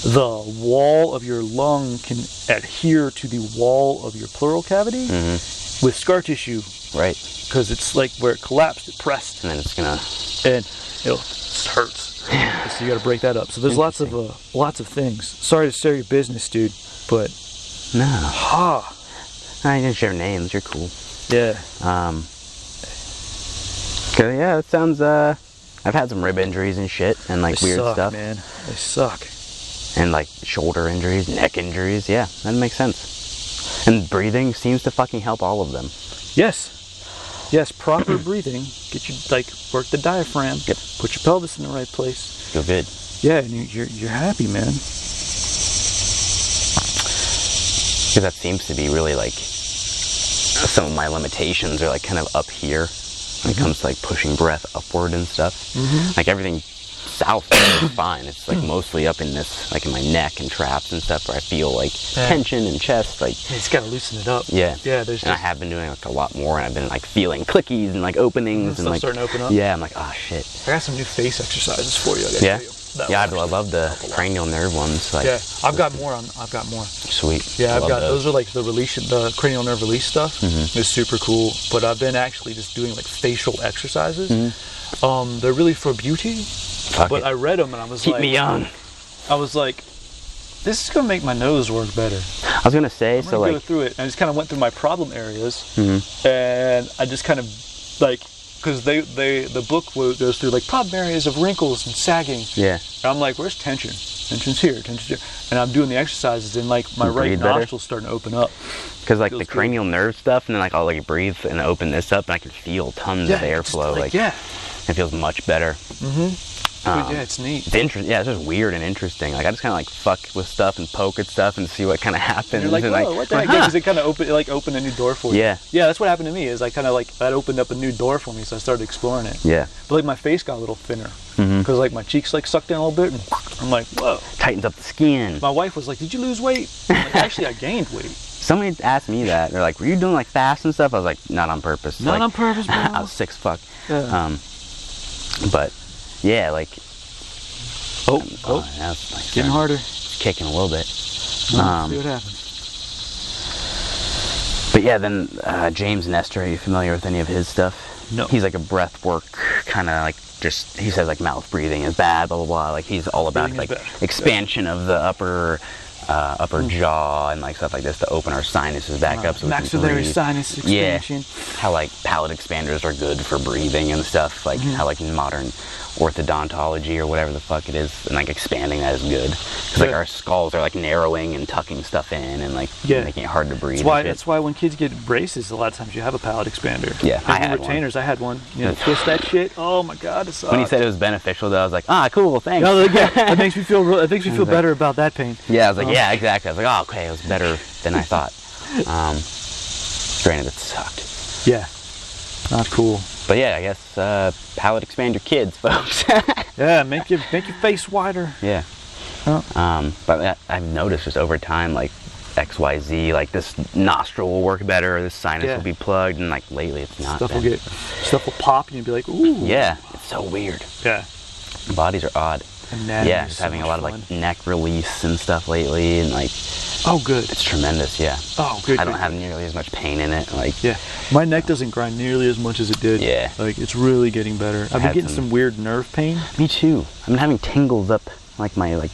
the wall of your lung can adhere to the wall of your pleural cavity with scar tissue. Right. Because it's like where it collapsed, it pressed. And then it's gonna... And it hurts. So you gotta break that up. So there's lots of things. Sorry to stare your business, dude, but... No. I didn't share names, you're cool. Yeah. Yeah, it sounds, I've had some rib injuries and shit, and like weird stuff. Man. They suck. And like shoulder injuries, neck injuries, yeah, that makes sense. And breathing seems to fucking help all of them. Yes, proper breathing. Get you, like, work the diaphragm. Yep. Put your pelvis in the right place. Feel good. Yeah, and you're happy, man. Because that seems to be really, like, some of my limitations are, like, kind of up here when it comes to, like, pushing breath upward and stuff. Like, everything south is fine. It's, like, mostly up in this, like, in my neck and traps and stuff where I feel, like, tension and chest, like... You just gotta loosen it up. Yeah. Yeah, and I have been doing, like, a lot more, and I've been, like, feeling clickies and, like, openings and, like... starting to open up? Yeah, I'm like, oh, shit. I got some new face exercises for you. I love the cranial nerve ones. Like, I've got more. Sweet. Yeah, I've got those are like the cranial nerve release stuff. It's super cool. But I've been actually just doing, like, facial exercises. They're really for beauty. I read them and I was Keep me young. I was like, this is gonna make my nose work better. I was gonna say, so like, go through it. And I just kind of went through my problem areas, and I just kind of, like, because the book goes through like problem areas of wrinkles and sagging. Yeah. And I'm like, where's tension? Tension's here, tension's here. And I'm doing the exercises, and like my right nostril's starting to open up. Because like the cranial nerve stuff, and then like I'll like breathe and open this up, and I can feel tons of airflow. Like it feels much better. Yeah, it's neat. It's interesting. Yeah, it's just weird and interesting. Like I just kind of like fuck with stuff and poke at stuff and see what kind of happens. And you're like, whoa, what the heck? Because it kind of opened a new door for you. Yeah. Yeah, that's what happened to me. Is I kind of like that opened up a new door for me, so I started exploring it. Yeah. But like my face got a little thinner because like my cheeks like sucked in a little bit, and I'm like, whoa. Tightens up the skin. My wife was like, did you lose weight? I'm like, actually, I gained weight. Somebody asked me that. They're like, were you doing like fast and stuff? I was like, not on purpose. Not on purpose, bro. I was sick as fuck. Yeah. But yeah, like. Oh, that's like getting harder. It's kicking a little bit. See what happens. But yeah, then James Nestor, are you familiar with any of his stuff? No. He's like a breath work kind of like just, he says like mouth breathing is bad, blah, blah, blah. Like he's all about like expansion of the upper jaw and like stuff like this to open our sinuses back up so maxillary sinus expansion. Yeah. How like palate expanders are good for breathing and stuff. Like how like modern orthodontology or whatever the fuck it is, and like expanding that is good. Because like our skulls are like narrowing and tucking stuff in and like making it hard to breathe. That's why when kids get braces, a lot of times you have a palate expander. Yeah, I had retainers. I had one. You know, twist that shit. Oh my god, it sucks. When he said it was beneficial, though, I was like, cool, thanks. No, yeah, it makes me feel. It makes me feel better about that pain. Yeah, I was like, yeah, exactly. I was like, okay, it was better than I thought. Granted, it sucked. Yeah, not cool. But yeah, I guess palate expand your kids, folks. Yeah, make your face wider. Yeah. But I've noticed just over time, like XYZ, like this nostril will work better, or this sinus will be plugged, and like lately it's not. Stuff will pop, and you'll be like, ooh. Yeah, it's so weird. Yeah. Bodies are odd. Yeah, just having a lot of like neck release and stuff lately, and like. Oh, good. It's tremendous, yeah. Oh, good. I don't have nearly as much pain in it. Like. Yeah. My neck doesn't grind nearly as much as it did. Yeah. Like it's really getting better. I've been getting some weird nerve pain. Me too. I've been having tingles up like my up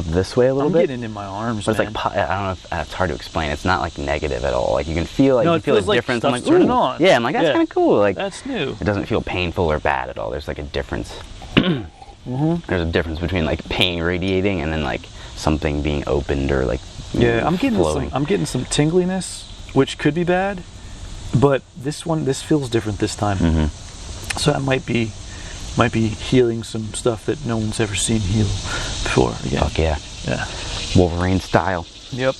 this way a little bit. I'm getting in my arms, but it's like, I don't know if it's hard to explain. It's not like negative at all. Like you can feel like you feel a difference. I'm like, turning on. Yeah, I'm like, that's kind of cool. Like that's new. It doesn't feel painful or bad at all. There's like a difference. There's a difference between like pain radiating and then like something being opened or like I'm getting some tingliness, which could be bad, but this feels different this time. So I might be healing some stuff that no one's ever seen heal before again. Fuck yeah. Yeah. Wolverine style. Yep.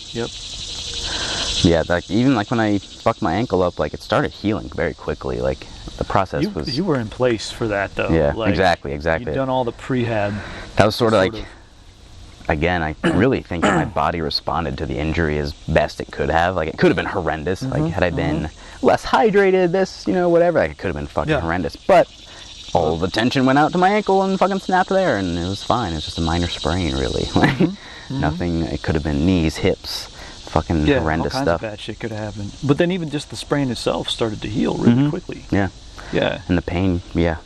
Yeah, like even like when I fucked my ankle up, like it started healing very quickly. Like the process was. You were in place for that though. Yeah, like, exactly. You'd done all the prehab. That was sort of like. Again, I really think that my body responded to the injury as best it could have. Like it could have been horrendous. Like had I been less hydrated, whatever, like it could have been fucking horrendous. But all the tension went out to my ankle and fucking snapped there, and it was fine. It was just a minor sprain, really. Like nothing. It could have been knees, hips, fucking horrendous all kinds stuff. Of bad shit could have happened. But then even just the sprain itself started to heal really quickly. Yeah. Yeah. And the pain,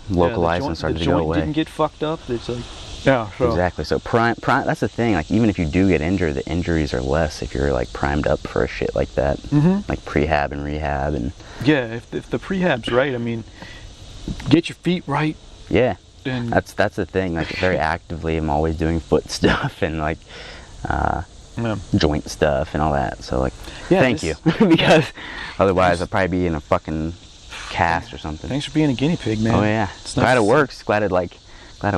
localized and started to go away. The joint didn't get fucked up. It's like. Yeah, so. Exactly. So prime, that's the thing. Like even if you do get injured, the injuries are less if you're like primed up for a shit like that, like prehab and rehab and. Yeah, if the prehab's right, I mean, get your feet right. Yeah. And that's the thing. Like very actively, I'm always doing foot stuff and like joint stuff and all that. So like, thank you because otherwise I'd probably be in a fucking cast or something. Thanks for being a guinea pig, man. Oh yeah. Glad it works. Glad it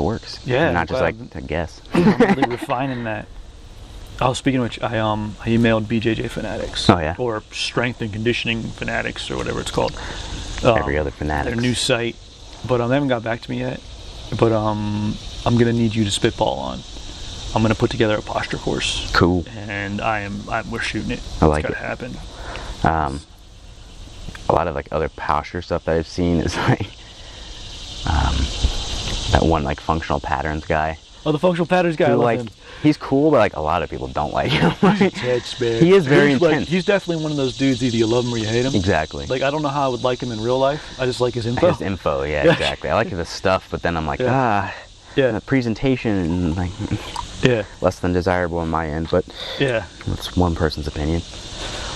works. Yeah. Not just like to guess. I'm really refining that. Oh, speaking of which, I emailed BJJ Fanatics. Oh yeah. Or Strength and Conditioning Fanatics or whatever it's called. Every other Fanatics. Their new site, but they haven't got back to me yet. But I'm gonna need you to spitball on. I'm gonna put together a posture course. Cool. And we're shooting it. I like it's it. Gotta happen. A lot of like other posture stuff that I've seen is like that one like functional patterns guy. Oh, the functional patterns guy. I love him. He's cool, but like a lot of people don't like him. Intense, man. He is very intense. Like, he's definitely one of those dudes. Either you love him or you hate him. Exactly. Like I don't know how I would like him in real life. I just like his info. His info, yeah, exactly. I like his stuff, but then I'm like, the presentation and like, less than desirable on my end. But that's one person's opinion.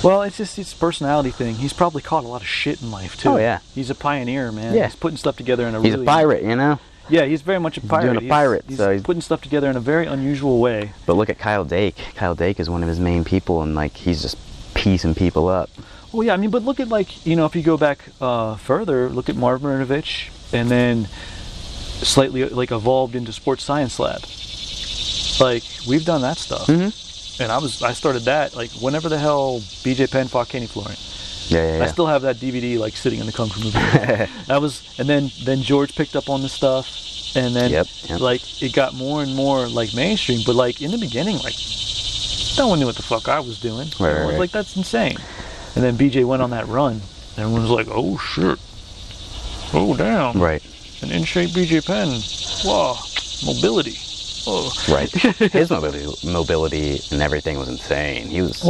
Well, it's just his personality thing. He's probably caught a lot of shit in life too. Oh yeah. He's a pioneer, man. Yeah. He's putting stuff together in a He's a pirate, you know? Yeah, he's very much a pirate. He's doing a pirate, he's so he's putting stuff together in a very unusual way. But look at Kyle Dake. Kyle Dake is one of his main people, and like he's just piecing people up. Well, yeah, I mean, but look at like, you know, if you go back further, look at Marv Marinovich, and then slightly like evolved into Sports Science Lab. Like, we've done that stuff. Mm-hmm. And I started that like whenever the hell BJ Penn fought Kenny Florian. Yeah. I still have that DVD like sitting in the Kung Fu movie. That was, and then George picked up on the stuff, and then like it got more and more like mainstream. But like in the beginning, like no one knew what the fuck I was doing. Right. Like that's insane. And then BJ went on that run, and everyone was like, "Oh shit, oh damn, right." An in-shape BJ Penn, wow, mobility." Oh. Right. His mobility and everything was insane. He's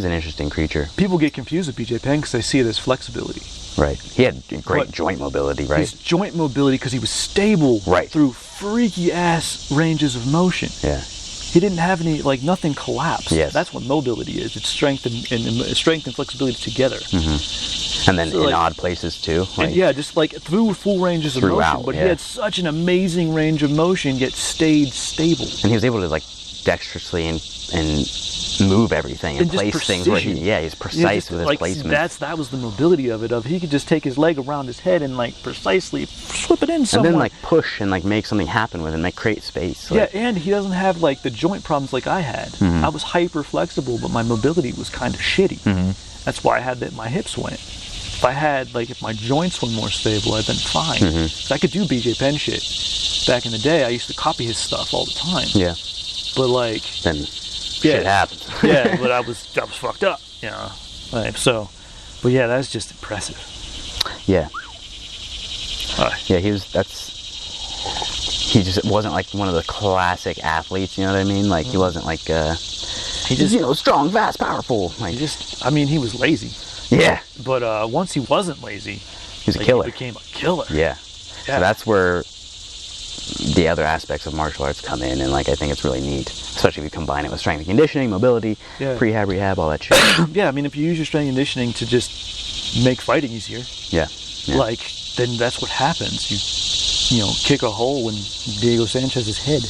an interesting creature. People get confused with BJ Penn because they see it as flexibility. Right. He had great joint mobility, right? His joint mobility because he was stable through freaky ass ranges of motion. Yeah. He didn't have any, like, nothing collapsed. Yes. That's what mobility is. It's strength and flexibility together. Mm-hmm. And then so in odd places too. Like, yeah, just like through full ranges of motion. But he had such an amazing range of motion, yet stayed stable. And he was able to like dexterously and move everything and place things where he's precise with his placement. That was the mobility of it. He could just take his leg around his head and like precisely slip it in somewhere. And then like push and like make something happen with it and like create space. Like, and he doesn't have like the joint problems like I had. Mm-hmm. I was hyper flexible, but my mobility was kind of shitty. Mm-hmm. That's why I had my hips went. If my joints were more stable, I'd been fine. Mm-hmm. So I could do BJ Penn shit. Back in the day, I used to copy his stuff all the time. Yeah. But like, then shit happens. Yeah, but I was fucked up, you know. Like, so, but yeah, that's just impressive. Yeah. Yeah, he just wasn't like one of the classic athletes, you know what I mean? Like he wasn't like he just, you know, strong, fast, powerful. Like he was lazy. Yeah. But once he wasn't lazy, he was a killer. He became a killer. Yeah. So that's where the other aspects of martial arts come in, and like I think it's really neat, especially if you combine it with strength and conditioning, mobility, prehab, rehab, all that shit. Yeah, I mean, if you use your strength and conditioning to just make fighting easier, like then that's what happens. You know, kick a hole in Diego Sanchez's head.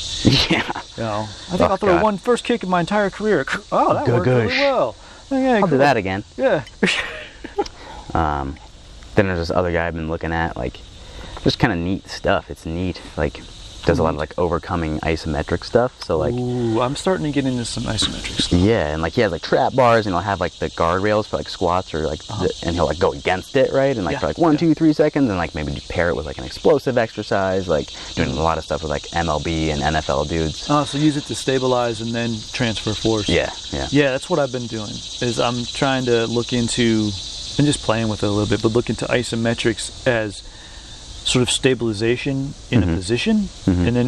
Yeah. You know, I think I'll throw one first kick in my entire career. Oh, that worked really well. Yeah, I'll do that again. Yeah. Then there's this other guy I've been looking at, like, just kind of neat stuff. It's neat, like, does a lot of like overcoming isometric stuff. So like, ooh, I'm starting to get into some isometric stuff. Yeah, and like he has like trap bars, and he'll have like the guardrails for like squats or like, and he'll like go against it, right? And like for like 1, 2, 3 seconds, and like maybe pair it with like an explosive exercise, like doing a lot of stuff with like MLB and NFL dudes. Oh, so use it to stabilize and then transfer force. Yeah. Yeah, that's what I've been doing. Is I'm trying to look into, and just playing with it a little bit, but look into isometrics as sort of stabilization in a position, and then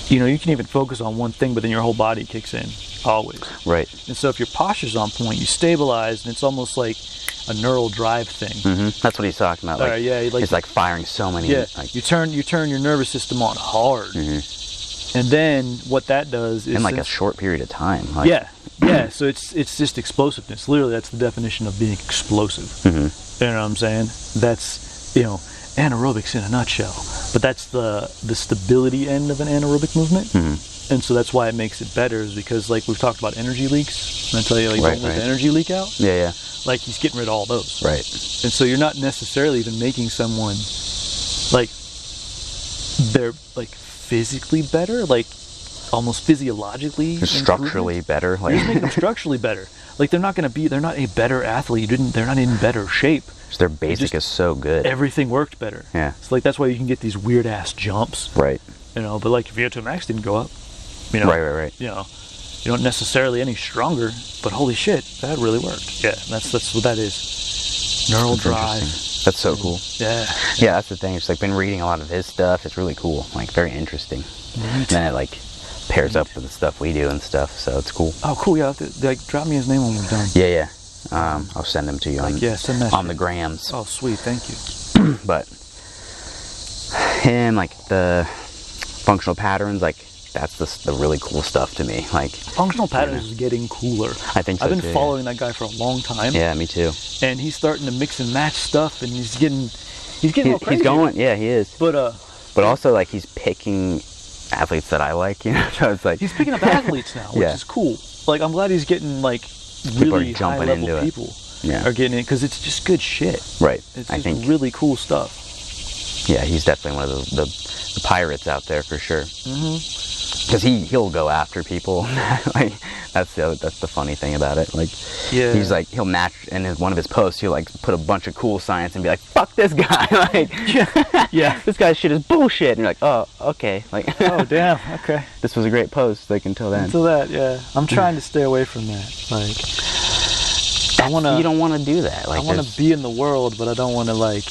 you can even focus on one thing, but then your whole body kicks in always. Right. And so if your posture's on point, you stabilize, and it's almost like a neural drive thing. That's what he's talking about. Like, it's like firing so many. Yeah. Like, you turn your nervous system on hard, and then what that does is in like a short period of time. Like, yeah. So it's just explosiveness. Literally, that's the definition of being explosive. You know what I'm saying? That's anaerobics in a nutshell, but that's the stability end of an anaerobic movement, and so that's why it makes it better, is because like we've talked about energy leaks, and I tell you, like, don't let the energy leak out. Yeah. Like he's getting rid of all those. Right. And so you're not necessarily even making someone like they're like physically better, like almost physiologically, structurally better. Like you're just making them structurally better. Like they're not a better athlete. They're not in better shape. So their basic is so good. Everything worked better. Yeah. So like that's why you can get these weird ass jumps. Right. But like if VO2 max didn't go up, Right. You don't necessarily any stronger, but holy shit, that really worked. Yeah, that's what that is. Neural drive. That's so cool. Yeah. Yeah, that's the thing. It's like been reading a lot of his stuff. It's really cool. Like very interesting. And then it like pairs up with the stuff we do and stuff, so it's cool. Oh, cool. Yeah, like drop me his name when we're done. Yeah. I'll send him to you send that on the grams. Oh, sweet. Thank you. But him, like the functional patterns, like that's the really cool stuff to me. Like functional patterns is getting cooler. I think so I've been too, following that guy for a long time. Yeah, me too. And he's starting to mix and match stuff, and he's getting all crazy. He's going, yeah, he is. But also like he's picking athletes that I like, you know. So it's like he's picking up athletes now, which is cool. Like I'm glad he's getting like really high level people are getting it, because it's just good shit. Right. It's just really cool stuff. Yeah, he's definitely one of the pirates out there for sure. Because he'll go after people. Like that's the funny thing about it. Like he's like he'll match, and in one of his posts he'll like put a bunch of cool science and be like, fuck this guy. Like this guy's shit is bullshit. And you're like, oh, okay. Like oh damn, okay. This was a great post. Like until then. Until that, yeah. I'm trying to stay away from that. Like you don't want to do that. Like I want to be in the world, but I don't want to like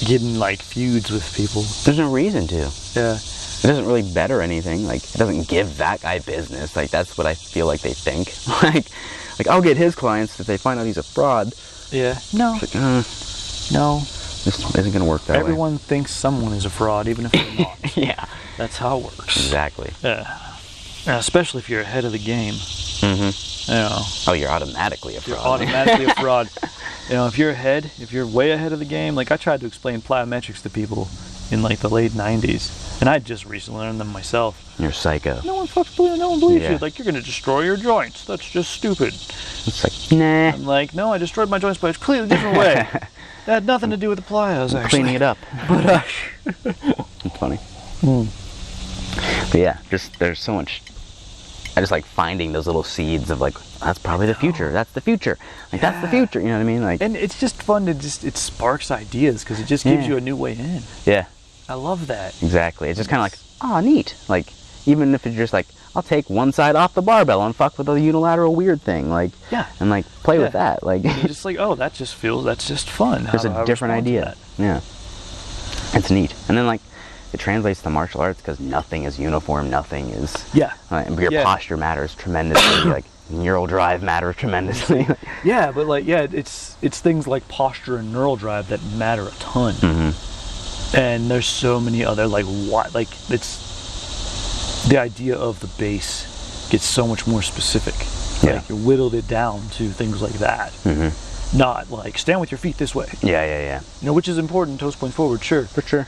get in like feuds with people. There's no reason to. Yeah. It doesn't really better anything. Like it doesn't give that guy business. Like that's what I feel like they think. like I'll get his clients if they find out he's a fraud. Yeah. No. It's like, no. This isn't gonna work that way. Everyone thinks someone is a fraud, even if they're not. Yeah. That's how it works. Exactly. Yeah. Especially if you're ahead of the game. You know. Oh, you're automatically a fraud. You're automatically a fraud. You know, if you're way ahead of the game, like I tried to explain plyometrics to people in like the late 90s, and I just recently learned them myself. You're psycho. No one believes you. Like, you're gonna destroy your joints. That's just stupid. It's like, nah. I'm like, no, I destroyed my joints by a completely different way. That had nothing to do with the plyos, actually. Cleaning it up. But It's funny. But yeah, there's so much. I just like finding those little seeds of like, that's probably the future. That's the future. Like that's the future. You know what I mean? Like, and it's just fun to it sparks ideas, because it just gives you a new way in. Yeah. I love that. Exactly. It's just kind of like, oh, neat. Like, even if it's just like, I'll take one side off the barbell and fuck with a unilateral weird thing. Like, and like play with that. Like, you're just like, oh, that's just fun. There's a different idea. Yeah. It's neat. And then like, it translates to martial arts because nothing is uniform. Nothing is. Your posture matters tremendously. Like neural drive matters tremendously. Yeah, but like it's things like posture and neural drive that matter a ton. And there's so many other it's the idea of the base gets so much more specific. Like you whittled it down to things like that. Not like stand with your feet this way. Yeah. You know, which is important. Toes point forward, sure. For sure.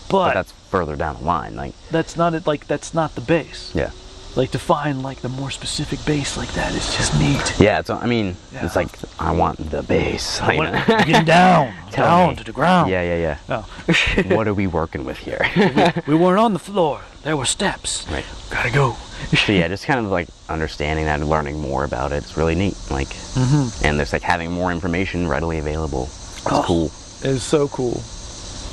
But that's further down the line. Like that's not it. Like that's not the base. Yeah. Like to find like the more specific base like that is just neat. Yeah. It's like I want the base. I want get down to the ground. Yeah. Oh. What are we working with here? we weren't on the floor. There were steps. Right. Gotta go. So yeah, just kind of like understanding that and learning more about it. It's really neat. Like, and there's like having more information readily available. It's cool. It's so cool.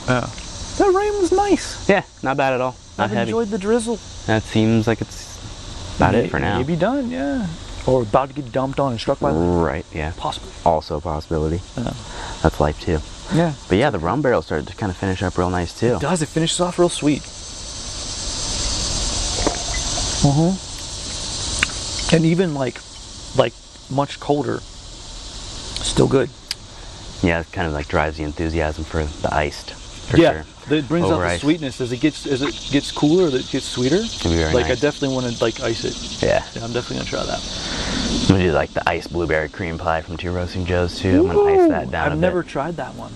Yeah. That rain was nice. Yeah, not bad at all. Not heavy. Enjoyed the drizzle. That seems like it's about it for now. Maybe done, yeah. Or about to get dumped on and struck by lightning. Right, yeah. Possibly. Also a possibility. Yeah. That's life too. Yeah. But yeah, the rum barrel started to kind of finish up real nice too. It does. It finishes off real sweet. And even like much colder, still good. Yeah, it kind of like drives the enthusiasm for the iced. For sure. It brings out the sweetness as it gets cooler. It gets sweeter. It'd be very nice. I definitely want to like ice it. Yeah. I'm definitely gonna try that. I'm gonna do like the iced blueberry cream pie from Two Roasting Joe's too. I'm gonna ice that down. I've never tried that one.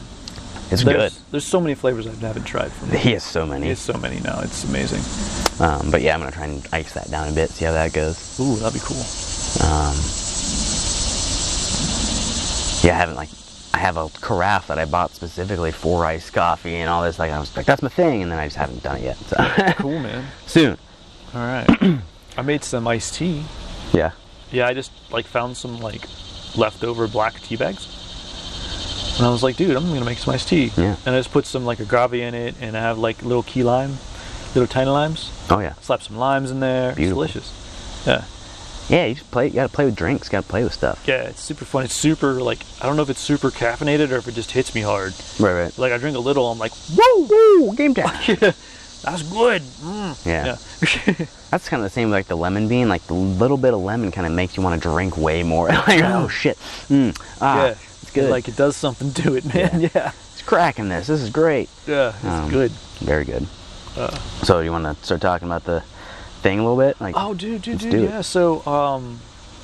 It's good. There's so many flavors I haven't tried from him. He has so many. He has so many now. It's amazing. But yeah, I'm gonna try and ice that down a bit. See how that goes. Ooh, that'd be cool. Yeah, I have a carafe that I bought specifically for iced coffee and all this. Like I was like, that's my thing, and then I just haven't done it yet. So. Cool, man. Soon. All right. I made some iced tea. Yeah. Yeah, I just like found some like leftover black tea bags, and I was like, dude, I'm gonna make some iced tea. Yeah. And I just put some like agave in it, and I have like little key lime, little tiny limes. Oh yeah. Slap some limes in there. Beautiful. It's delicious. Yeah. Yeah, you gotta play with drinks, gotta play with stuff. Yeah, it's super fun. It's super, like, I don't know if it's super caffeinated or if it just hits me hard. Right. Like, I drink a little, I'm like, woo, game time. That's good. Yeah. That's kind of the same with like the Lemonbean. Like the little bit of lemon kind of makes you want to drink way more. Like, oh shit. It's good. Like, it does something to it, man. Yeah. It's cracking this. This is great. Yeah, it's good. Very good. So you want to start talking about the thing a little bit? Like, oh, dude, do it. So,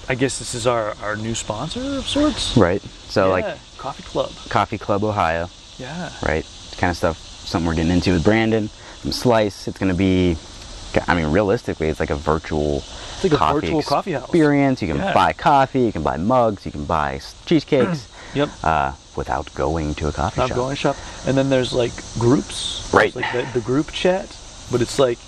I guess this is our new sponsor of sorts. Right. So like Coffee Club. Coffee Club Ohio. Yeah. Right. Kind of stuff. Something we're getting into with Brandon. Some Slice. It's gonna be. I mean, realistically, it's like a virtual. It's like a virtual coffee house experience. You can buy coffee. You can buy mugs. You can buy cheesecakes. Yep. Without going to a coffee shop. Without going to a shop. And then there's like groups. Right. It's like the group chat, but it's like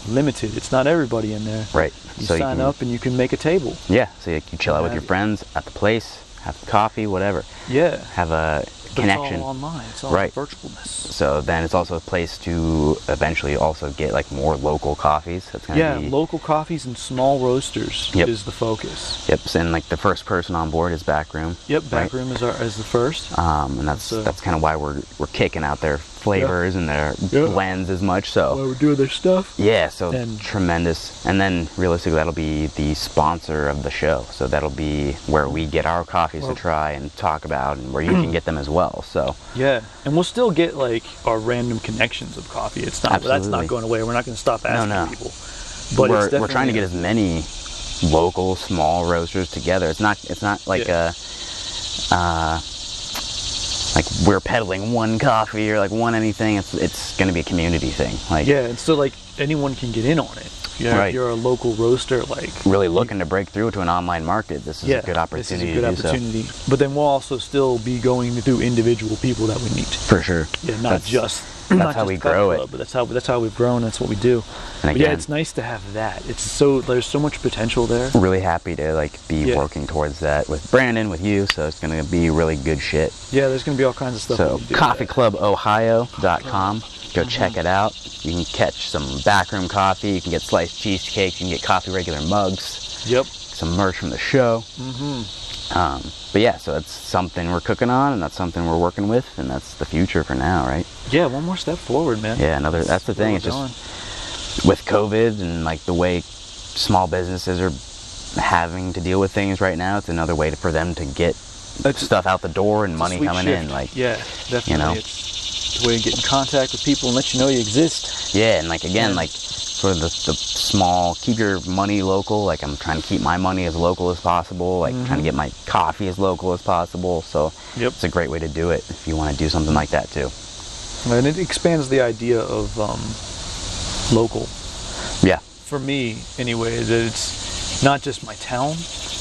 limited. It's not everybody in there. Right. You sign up and you can make a table. Yeah. So you chill out with your friends at the place, have coffee, whatever. Yeah. Have a connection. It's all online. It's all virtualness. So then it's also a place to eventually also get like more local coffees. That's gonna be local coffees and small roasters is the focus. Yep. And like the first person on board is Backroom. Yep. Backroom is the first. And that's kind of why we're kicking out their flavors and their blends as much. So why we're doing their stuff. Yeah. So tremendous. And then realistically, that'll be the sponsor of the show. So that'll be where we get our coffees to try and talk about, and where you can get them as well. So yeah, and we'll still get like our random connections of coffee. It's not that's not going away. We're not going to stop asking people. But we're trying to get as many local small roasters together. It's not like like we're peddling one coffee or like one anything. It's going to be a community thing. Like and so like anyone can get in on it. If you're a local roaster, like really looking to break through to an online market, this is a good opportunity. This is a good opportunity. So. But then we'll also still be going through individual people that we meet. For sure. Yeah, that's how we grow it. But that's how we've grown. That's what we do. And again, it's nice to have that. There's so much potential there. Really happy to like be working towards that with Brandon, with you. So it's gonna be really good shit. Yeah, there's gonna be all kinds of stuff. So coffeeclubohio.com. Go check it out. You can catch some Backroom coffee. You can get sliced cheesecakes. You can get coffee regular mugs. Yep. Some merch from the show. But yeah, so that's something we're cooking on, and that's something we're working with, and that's the future for now, right? Yeah, one more step forward, man. Yeah, that's the thing. It's just with COVID and like the way small businesses are having to deal with things right now, it's another way for them to get stuff out the door and money coming in. Like, yeah, definitely. You know, it's a way to get in contact with people and let you know you exist. Yeah, and like again, like sort of the small, keep your money local. Like I'm trying to keep my money as local as possible. Like trying to get my coffee as local as possible. So it's a great way to do it if you want to do something like that too. And it expands the idea of local. Yeah. For me, anyway, that it's not just my town,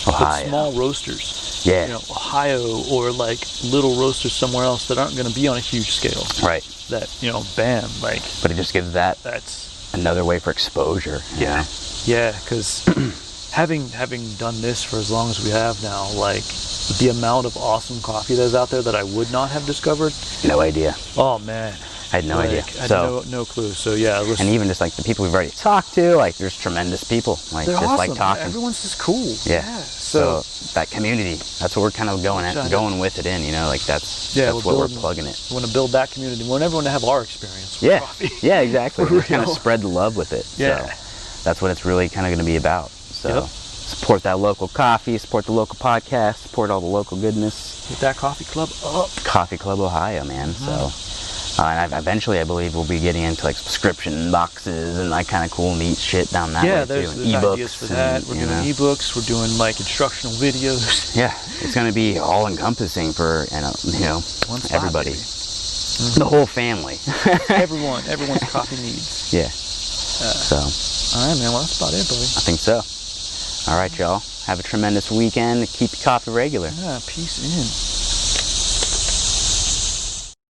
Ohio. but small roasters. Yeah. You know, Ohio or like little roasters somewhere else that aren't going to be on a huge scale. Right. That, bam, like. But it just gives that's another way for exposure. Yeah. Yeah, because having done this for as long as we have now, like the amount of awesome coffee that's out there that I would not have discovered. No idea. Oh man. I had no idea. I had no clue. So yeah, and even just like the people we've already talked to, like there's tremendous people. Like they're just awesome. like talking. Everyone's just cool. Yeah. So that community, that's what we're kind of going with it in. Like that's what we're plugging it. We want to build that community. We want everyone to have our experience with coffee. Yeah, exactly. We're kind of spread the love with it. Yeah. So that's what it's really kind of going to be about. So support that local coffee, support the local podcast, support all the local goodness. Get that coffee club up. Coffee Club Ohio, man. So. And eventually, I believe we'll be getting into like subscription boxes and like kind of cool, neat shit down that way too. There's ebooks ideas for that. We're doing ebooks. We're doing like instructional videos. Yeah, it's going to be all encompassing for everybody, the whole family. Everyone's coffee needs. Yeah. So. All right, man. Well, that's about it, buddy. I think so. All right, y'all. Have a tremendous weekend. Keep your coffee regular. Yeah. Peace in.